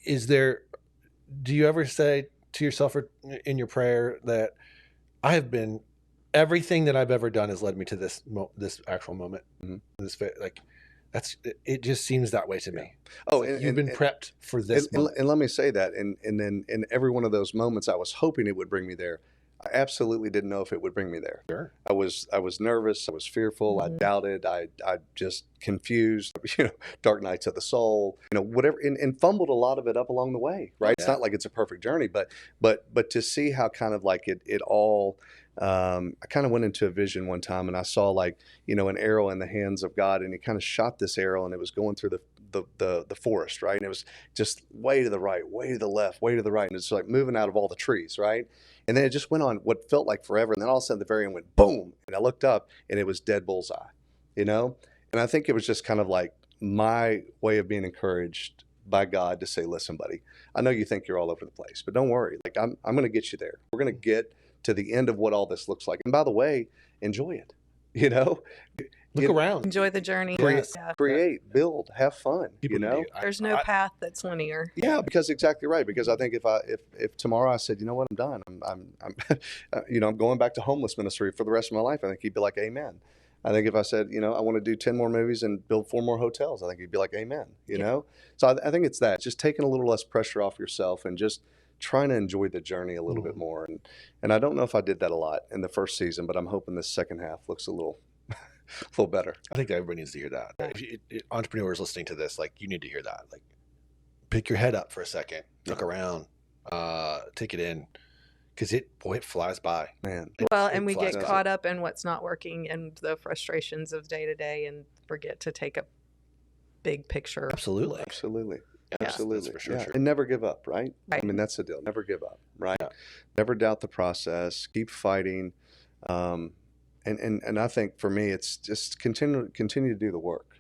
is there, do you ever say to yourself or in your prayer that I have been, everything that I've ever done has led me to this actual moment? Mhm. Like it just seems that way to Yeah. me. Oh, Like you've been prepped for this moment. and let me say that, and then in every one of those moments, I was hoping it would bring me there. I absolutely didn't know if it would bring me there. Sure. I was nervous. I was fearful. I doubted. I just confused. Dark nights of the soul. Whatever, and fumbled a lot of it up along the way. Right. It's Yeah. not like it's a perfect journey, but to see how kind of like it all. I kind of went into a vision one time, and I saw like an arrow in the hands of God, and He kind of shot this arrow, and it was going through the forest, right? And it was just way to the right, way to the left, way to the right, and it's like moving out of all the trees, right? And then it just went on what felt like forever, and then all of a sudden the very end went boom, and I looked up, and it was dead bullseye, you know. And I think it was just kind of like my way of being encouraged by God to say, listen, buddy, I know you think you're all over the place, but don't worry. Like I'm going to get you there. We're going to get to the end of what all this looks like. And by the way, enjoy it. You know, Look around. Enjoy the journey. Yes. Yeah. create, build, have fun. People can do. There's no path that's linear. Yeah, because exactly right. Because I think if tomorrow I said, you know what, I'm done. I'm going back to homeless ministry for the rest of my life. I think he'd be like, amen. I think if I said, I want to do 10 more movies and build 4 more hotels, I think he'd be like, amen. You know. So I think it's that, just taking a little less pressure off yourself and just trying to enjoy the journey a little bit more. And I don't know if I did that a lot in the first season, but I'm hoping this second half looks a little better. I think everybody needs to hear that. If entrepreneurs listening to this, like, you need to hear that. Like, pick your head up for a second, look around, take it in, because it flies by, man. Well, and we flies get by. caught up in what's not working and the frustrations of day to day, and forget to take a big picture. Absolutely. Absolutely. Yes, Absolutely. that's for sure true. And never give up, right? Right. I mean, that's the deal. Never give up, right? Yeah. Never doubt the process. Keep fighting. And I think for me, it's just continue to do the work.